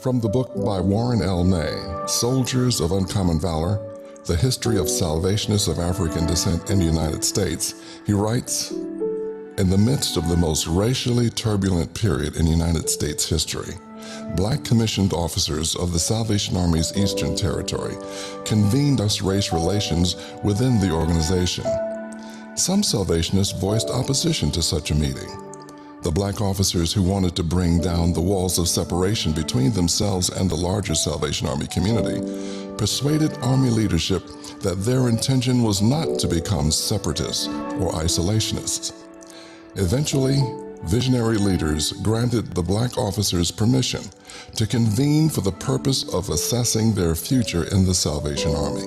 From the book by Warren L. Ney, Soldiers of Uncommon Valor, The History of Salvationists of African Descent in the United States, he writes, "In the midst of the most racially turbulent period in United States history, Black commissioned officers of the Salvation Army's Eastern Territory convened us race relations within the organization. Some Salvationists voiced opposition to such a meeting. The Black officers who wanted to bring down the walls of separation between themselves and the larger Salvation Army community persuaded Army leadership that their intention was not to become separatists or isolationists. Eventually, visionary leaders granted the Black officers permission to convene for the purpose of assessing their future in the Salvation Army.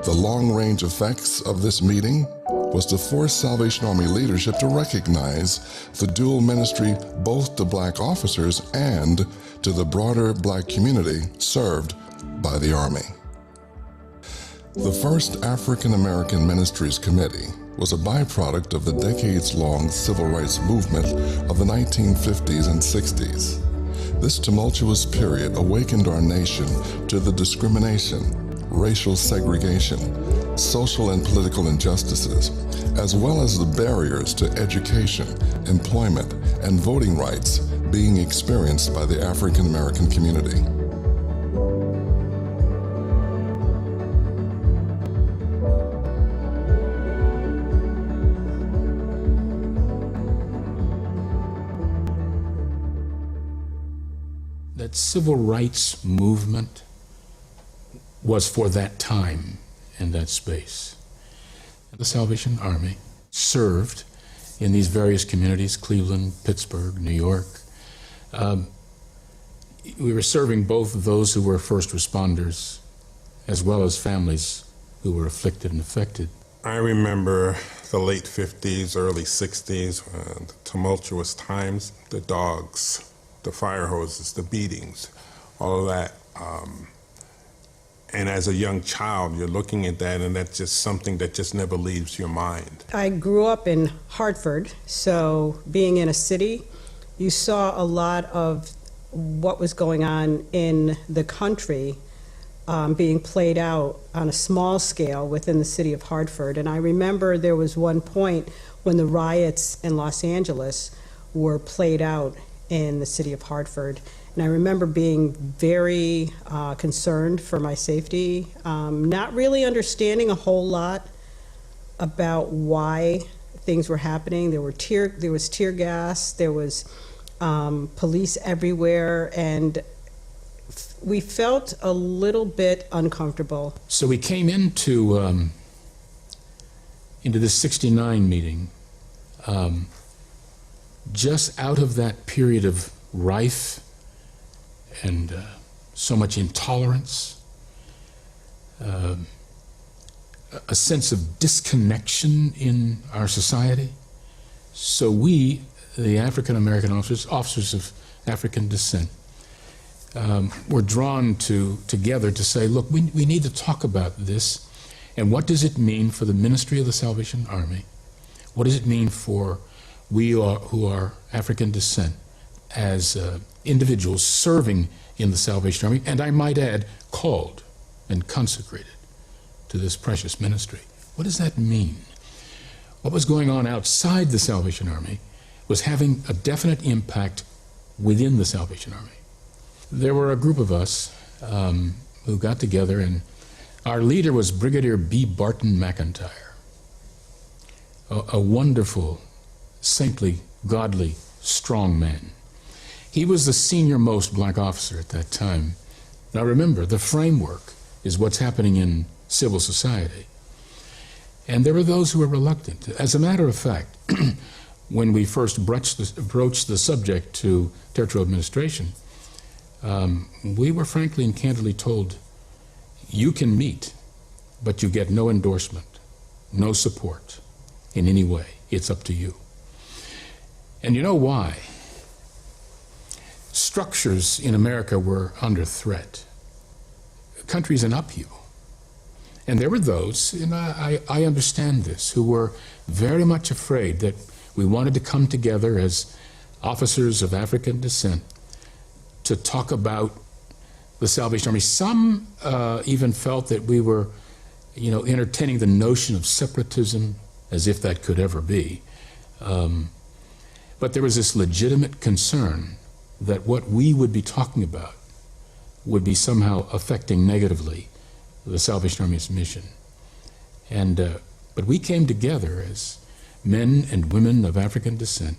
The long-range effects of this meeting was to force Salvation Army leadership to recognize the dual ministry both to Black officers and to the broader Black community served by the Army. The first African American Ministries Committee was a byproduct of the decades-long civil rights movement of the 1950s and 60s. This tumultuous period awakened our nation to the discrimination, racial segregation, social and political injustices, as well as the barriers to education, employment, and voting rights being experienced by the African American community. That civil rights movement was for that time and that space. The Salvation Army served in these various communities, Cleveland, Pittsburgh, New York. We were serving both of those who were first responders as well as families who were afflicted and affected. I remember the late 50s, early 60s, the tumultuous times, the dogs, the fire hoses, the beatings, all of that. And as a young child, you're looking at that, and that's just something that just never leaves your mind. I grew up in Hartford, so being in a city, you saw a lot of what was going on in the country being played out on a small scale within the city of Hartford. And I remember there was one point when the riots in Los Angeles were played out in the city of Hartford. And I remember being very concerned for my safety, not really understanding a whole lot about why things were happening. There was tear gas, there was police everywhere, and we felt a little bit uncomfortable. So we came into this '69 meeting just out of that period of rife and so much intolerance, a sense of disconnection in our society. So we, the African American officers of African descent, were drawn together to say, look, we need to talk about this, and what does it mean for the ministry of the Salvation Army? What does it mean for we who are African descent as individuals serving in the Salvation Army, and I might add, called and consecrated to this precious ministry? What does that mean? What was going on outside the Salvation Army was having a definite impact within the Salvation Army. There were a group of us who got together, and our leader was Brigadier B. Barton McIntyre, a wonderful, saintly, godly, strong man. He was the senior-most Black officer at that time. Now remember, the framework is what's happening in civil society. And there were those who were reluctant. As a matter of fact, when we first broached the subject to territorial administration, we were frankly and candidly told, you can meet, but you get no endorsement, no support in any way. It's up to you. And you know why? Structures in America were under threat. Countries in upheaval. And there were those, and I understand this, who were very much afraid that we wanted to come together as officers of African descent to talk about the Salvation Army. Some even felt that we were, entertaining the notion of separatism, as if that could ever be. But there was this legitimate concern that what we would be talking about would be somehow affecting negatively the Salvation Army's mission. But we came together as men and women of African descent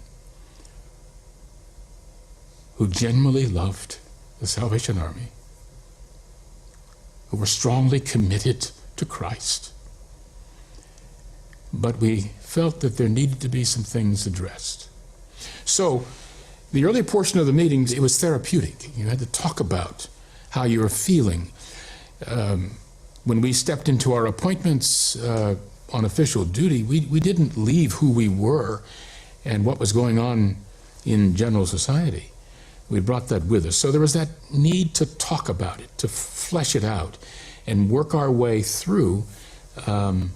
who genuinely loved the Salvation Army, who were strongly committed to Christ. But we felt that there needed to be some things addressed. So the early portion of the meetings, it was therapeutic. You had to talk about how you were feeling. When we stepped into our appointments on official duty, we didn't leave who we were and what was going on in general society. We brought that with us. So there was that need to talk about it, to flesh it out, and work our way through to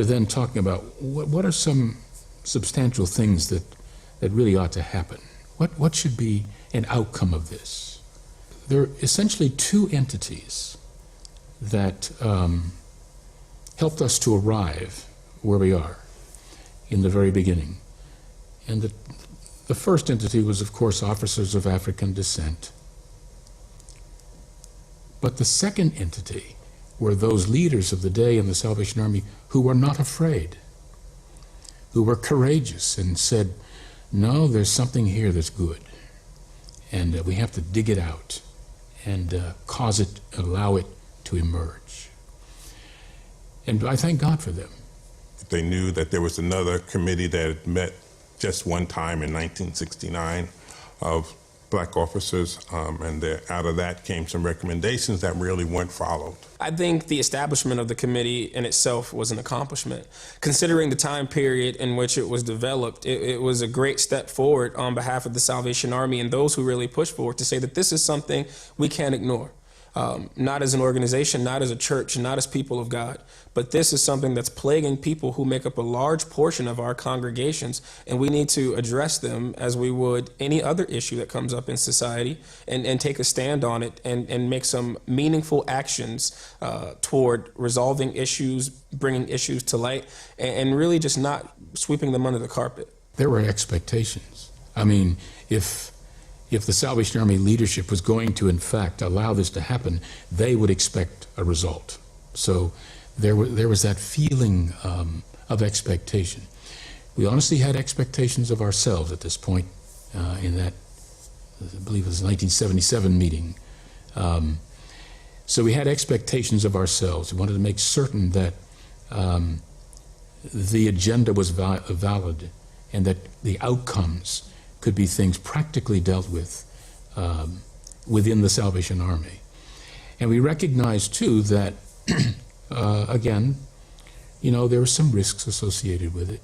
then talking about what are some substantial things that really ought to happen. What should be an outcome of this? There are essentially two entities that helped us to arrive where we are in the very beginning. And the first entity was, of course, officers of African descent. But the second entity were those leaders of the day in the Salvation Army who were not afraid, who were courageous and said, no, there's something here that's good, and we have to dig it out and allow it to emerge. And I thank God for them. They knew that there was another committee that had met just one time in 1969 of black officers, and out of that came some recommendations that really weren't followed. I think the establishment of the committee in itself was an accomplishment. Considering the time period in which it was developed, it was a great step forward on behalf of the Salvation Army and those who really pushed forward to say that this is something we can't ignore. Not as an organization, not as a church, not as people of God, but this is something that's plaguing people who make up a large portion of our congregations, and we need to address them as we would any other issue that comes up in society and take a stand on it and make some meaningful actions toward resolving issues, bringing issues to light, and really just not sweeping them under the carpet. There were expectations. I mean, if the Salvation Army leadership was going to, in fact, allow this to happen, they would expect a result. So there was that feeling of expectation. We honestly had expectations of ourselves at this point in that, I believe it was 1977 meeting. So we had expectations of ourselves. We wanted to make certain that the agenda was valid and that the outcomes could be things practically dealt with within the Salvation Army. And we recognize, too, that, again, there were some risks associated with it.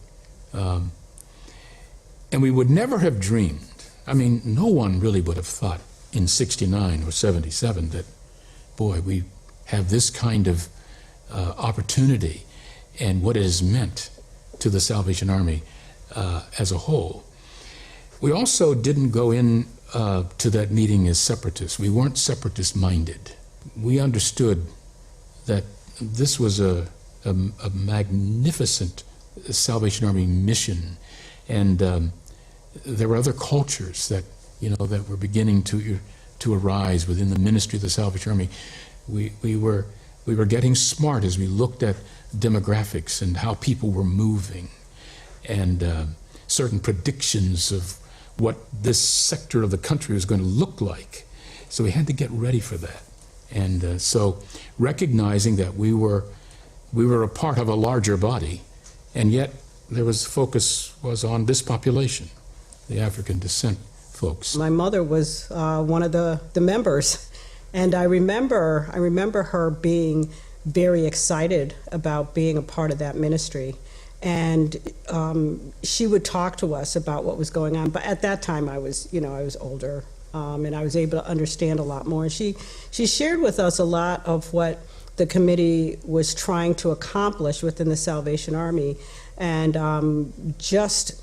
And we would never have dreamed, no one really would have thought in 69 or 77 that, boy, we have this kind of opportunity and what it has meant to the Salvation Army as a whole. We also didn't go in to that meeting as separatists. We weren't separatist-minded. We understood that this was a magnificent Salvation Army mission, and there were other cultures that that were beginning to arise within the ministry of the Salvation Army. We were getting smart as we looked at demographics and how people were moving, and certain predictions of what this sector of the country was going to look like. So we had to get ready for that. And so recognizing that we were a part of a larger body, and yet focus was on this population, the African descent folks. My mother was one of the members, and I remember her being very excited about being a part of that ministry. And she would talk to us about what was going on. But at that time, I was older, and I was able to understand a lot more. And she shared with us a lot of what the committee was trying to accomplish within the Salvation Army, and just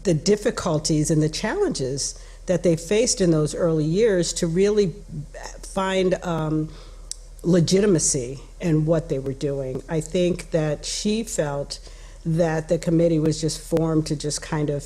the difficulties and the challenges that they faced in those early years to really find legitimacy in what they were doing. I think that she felt that the committee was just formed to just kind of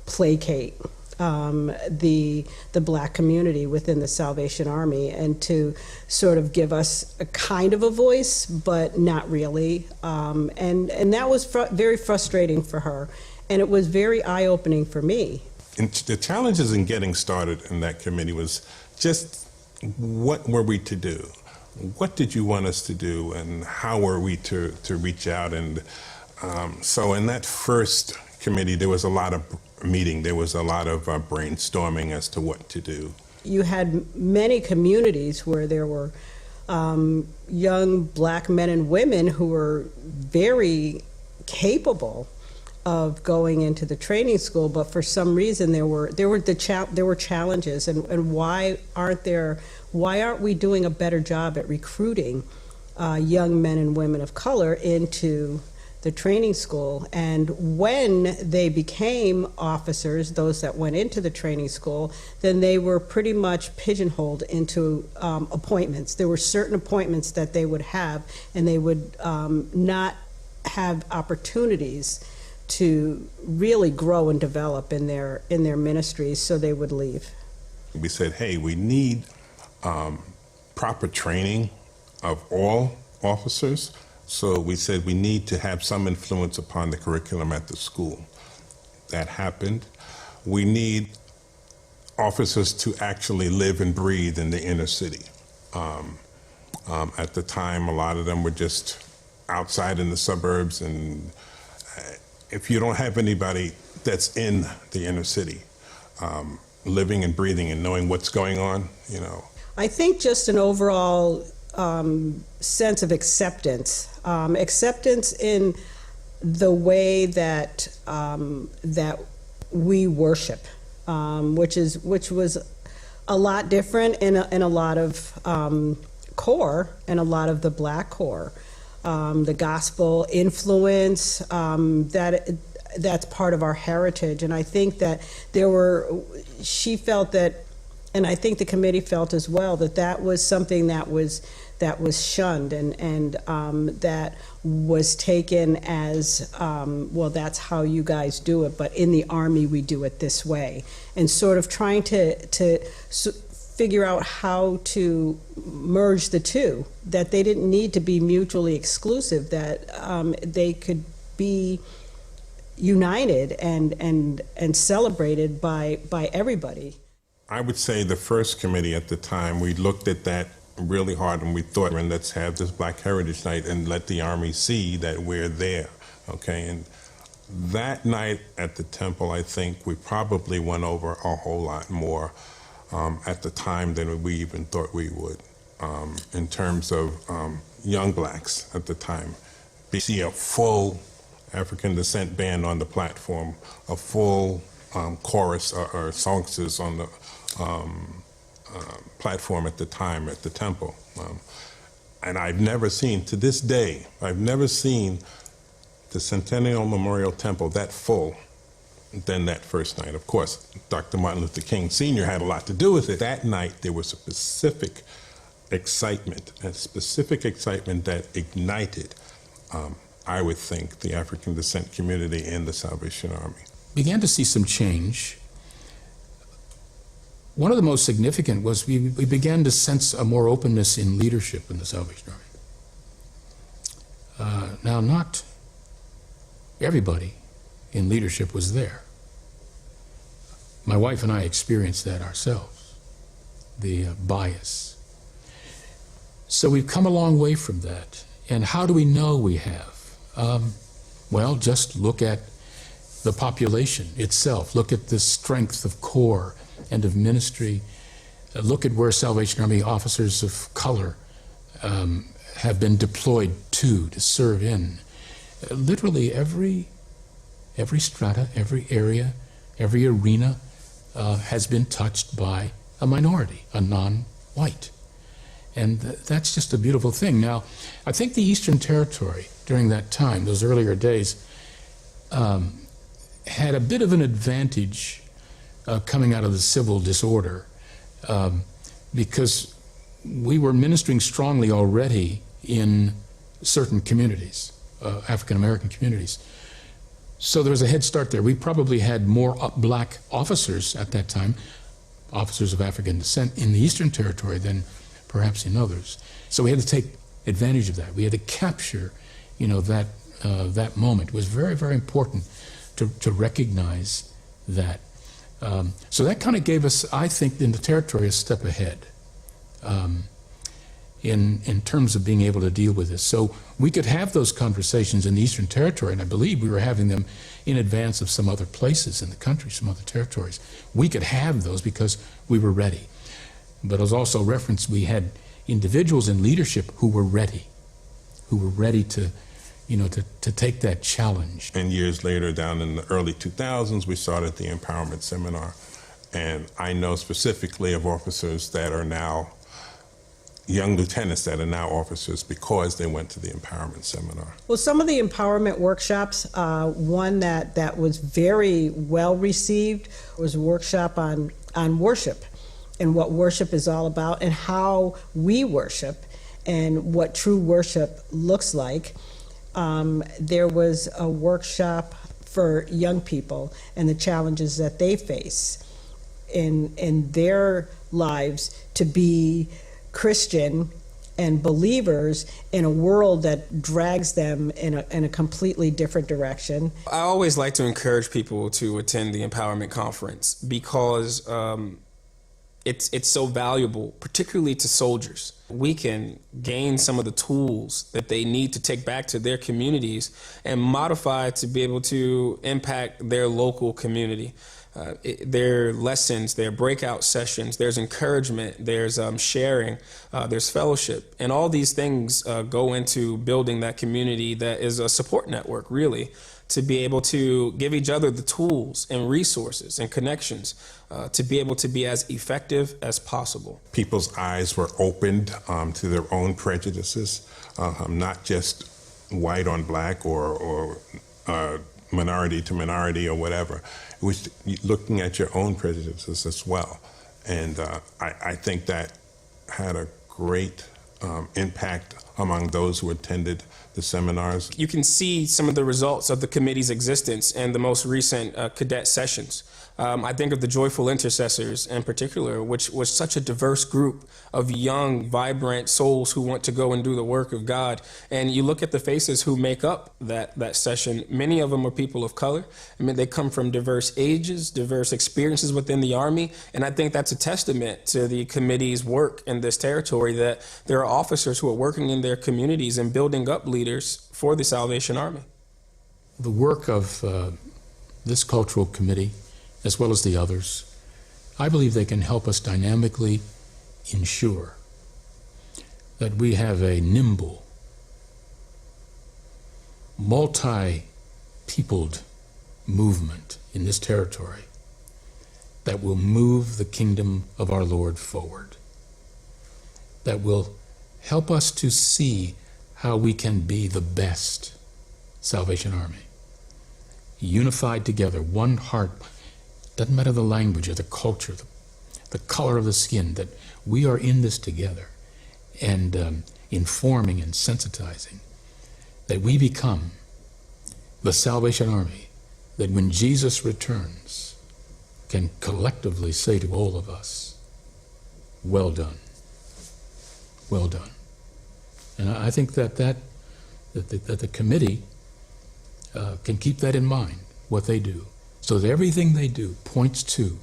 placate the black community within the Salvation Army and to sort of give us a kind of a voice, but not really. And that was very frustrating for her, and it was very eye-opening for me. And the challenges in getting started in that committee was just what were we to do? What did you want us to do, and how were we to reach out? And so in that first committee, there was a lot of meeting. There was a lot of brainstorming as to what to do. You had many communities where there were young black men and women who were very capable of going into the training school, but for some reason there were challenges, and why aren't we doing a better job at recruiting young men and women of color into the training school? And when they became officers, those that went into the training school, then they were pretty much pigeonholed into appointments. There were certain appointments that they would have, and they would not have opportunities to really grow and develop in their ministries, so they would leave. We said, hey, we need proper training of all officers. So we said we need to have some influence upon the curriculum at the school. That happened. We need officers to actually live and breathe in the inner city. At the time, a lot of them were just outside in the suburbs, and if you don't have anybody that's in the inner city, living and breathing and knowing what's going on, I think just an overall sense of acceptance in the way that we worship, which was a lot different in a lot of core and a lot of the black core. The gospel influence, that's part of our heritage. And I think that she felt that, and I think the committee felt as well, that was something that was shunned and that was taken as, well, that's how you guys do it, but in the Army we do it this way. And sort of trying to figure out how to merge the two, that they didn't need to be mutually exclusive, that they could be united and celebrated by everybody. I would say the first committee at the time, we looked at that really hard, and we thought, let's have this Black Heritage Night and let the Army see that we're there, okay? And that night at the temple, I think we probably went over a whole lot more at the time than we even thought we would, in terms of young blacks at the time. We see a full African descent band on the platform, a full chorus or songsters on the platform at the time at the temple. And I've never seen, to this day, I've never seen the Centennial Memorial Temple that full than that first night. Of course, Dr. Martin Luther King Sr. had a lot to do with it. That night, there was a specific excitement that ignited, I would think, the African descent community in the Salvation Army. Began to see some change. One of the most significant was we began to sense a more openness in leadership in the Salvation Army. Now, not everybody in leadership was there. My wife and I experienced that ourselves, the bias. So we've come a long way from that. And how do we know we have? Well, just look at the population itself. Look at the strength of core and of ministry. Look at where Salvation Army officers of color have been deployed to serve in. Literally every strata, every area, every arena has been touched by a minority, a non-white. And that's just a beautiful thing. Now, I think the Eastern Territory during that time, those earlier days, had a bit of an advantage coming out of the civil disorder, because we were ministering strongly already in certain communities, African American communities. So there was a head start there. We probably had more black officers at that time, officers of African descent, in the Eastern Territory than perhaps in others. So we had to take advantage of that. We had to capture, that moment. It was very, very important to recognize that. So that kind of gave us, I think, in the territory, a step ahead in terms of being able to deal with this. So we could have those conversations in the Eastern Territory, and I believe we were having them in advance of some other places in the country, some other territories. We could have those because we were ready. But as also referenced, we had individuals in leadership who were ready to take that challenge. And years later, down in the early 2000s, we started the Empowerment Seminar. And I know specifically of officers that are now young lieutenants that are now officers because they went to the Empowerment Seminar. Well, some of the empowerment workshops, one that was very well received was a workshop on worship and what worship is all about and how we worship and what true worship looks like. There was a workshop for young people and the challenges that they face in their lives to be Christian and believers in a world that drags them in a completely different direction. I always like to encourage people to attend the Empowerment Conference because it's so valuable, particularly to soldiers. We can gain some of the tools that they need to take back to their communities and modify to be able to impact their local community. Their lessons, their breakout sessions, there's encouragement, there's sharing, there's fellowship, and all these things go into building that community that is a support network, really, to be able to give each other the tools and resources and connections to be able to be as effective as possible. People's eyes were opened to their own prejudices, not just white on black or minority to minority or whatever. It was looking at your own prejudices as well. And I think that had a great impact among those who attended the seminars. You can see some of the results of the committee's existence in the most recent cadet sessions. I think of the Joyful Intercessors in particular, which was such a diverse group of young, vibrant souls who want to go and do the work of God. And you look at the faces who make up that session. Many of them are people of color. I mean, they come from diverse ages, diverse experiences within the Army. And I think that's a testament to the committee's work in this territory, that there are officers who are working in their communities and building up leaders for the Salvation Army. The work of this cultural committee, as well as the others, I believe they can help us dynamically ensure that we have a nimble, multi-peopled movement in this territory that will move the kingdom of our Lord forward, that will help us to see how we can be the best Salvation Army, unified together, one heart. Doesn't matter the language or the culture, the color of the skin, that we are in this together and informing and sensitizing, that we become the Salvation Army, that when Jesus returns can collectively say to all of us, well done, well done. And I think that the committee can keep that in mind, what they do. So that everything they do points to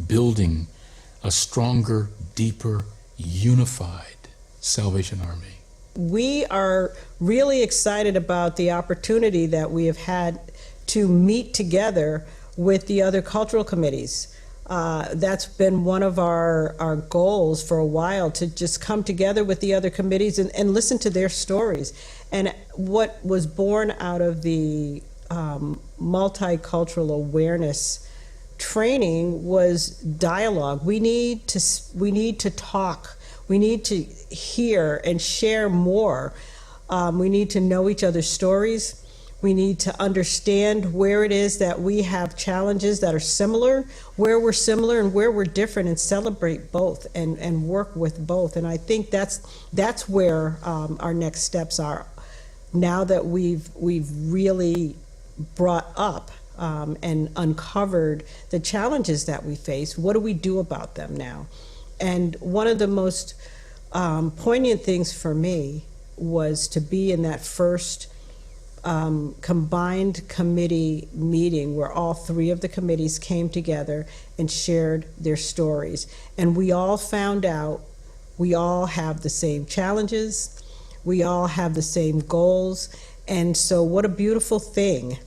building a stronger, deeper, unified Salvation Army. We are really excited about the opportunity that we have had to meet together with the other cultural committees. That's been one of our goals for a while, to just come together with the other committees and listen to their stories. And what was born out of the multicultural awareness training was dialogue. We need to talk. We need to hear and share more. We need to know each other's stories. We need to understand where it is that we have challenges that are similar, where we're similar and where we're different, and celebrate both and work with both. And I think that's where our next steps are. Now that we've really brought up and uncovered the challenges that we face, what do we do about them now? And one of the most poignant things for me was to be in that first combined committee meeting where all three of the committees came together and shared their stories. And we all found out we all have the same challenges, we all have the same goals, and so what a beautiful thing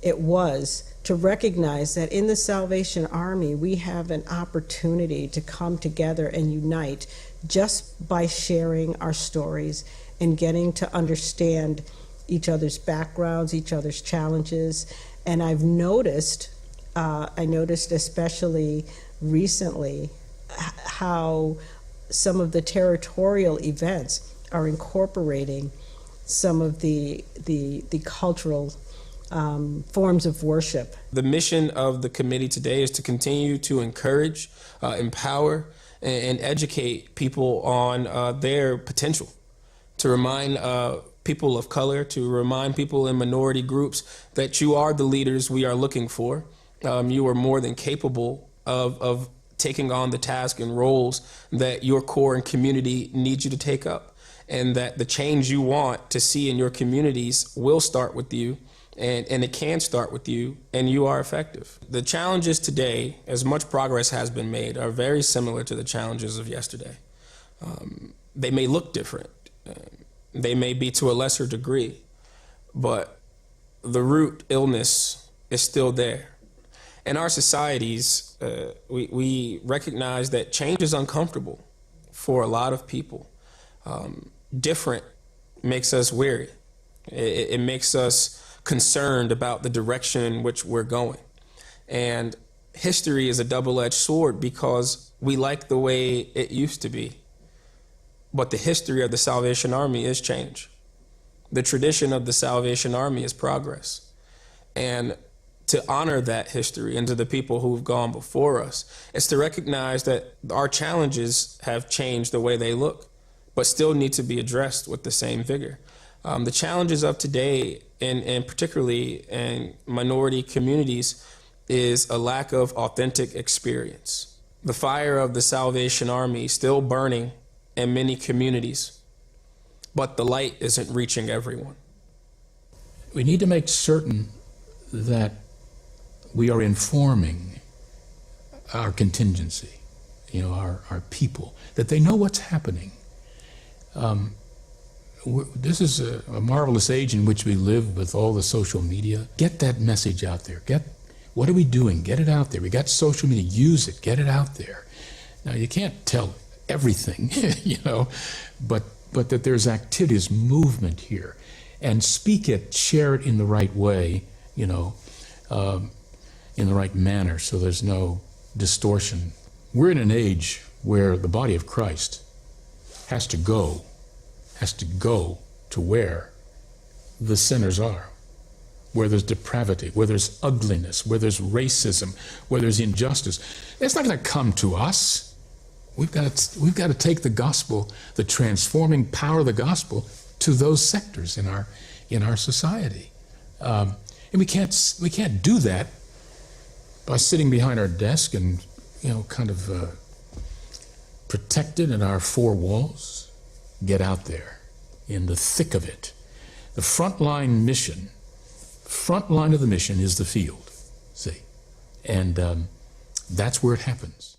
it was to recognize that in the Salvation Army we have an opportunity to come together and unite just by sharing our stories and getting to understand each other's backgrounds, each other's challenges. And I've noticed, especially recently, how some of the territorial events are incorporating some of the cultural forms of worship. The mission of the committee today is to continue to encourage, empower, and educate people on their potential, to remind people of color, to remind people in minority groups that you are the leaders we are looking for. You are more than capable of taking on the task and roles that your core and community needs you to take up, and that the change you want to see in your communities will start with you, and it can start with you, and you are effective. The challenges today, as much progress has been made, are very similar to the challenges of yesterday. They may look different. They may be to a lesser degree, but the root illness is still there. In our societies, we recognize that change is uncomfortable for a lot of people. Different makes us weary. It makes us concerned about the direction in which we're going. And history is a double-edged sword because we like the way it used to be. But the history of the Salvation Army is change. The tradition of the Salvation Army is progress. And to honor that history and to the people who've gone before us, is to recognize that our challenges have changed the way they look, but still need to be addressed with the same vigor. The challenges of today, and particularly in minority communities, is a lack of authentic experience. The fire of the Salvation Army is still burning in many communities, but the light isn't reaching everyone. We need to make certain that we are informing our contingency, our people, that they know what's happening. This is a marvelous age in which we live with all the social media. Get that message out there. What are we doing? Get it out there. We got social media. Use it. Get it out there. Now, you can't tell everything, but that there's activities, movement here, and speak it, share it in the right way, in the right manner, so there's no distortion. We're in an age where the body of Christ has to go to where the sinners are, where there's depravity, where there's ugliness, where there's racism, where there's injustice. It's not going to come to us. We've got to take the gospel, the transforming power of the gospel, to those sectors in our society, and we can't do that by sitting behind our desk and protected in our four walls. Get out there in the thick of it. The front line of the mission is the field, see, and that's where it happens.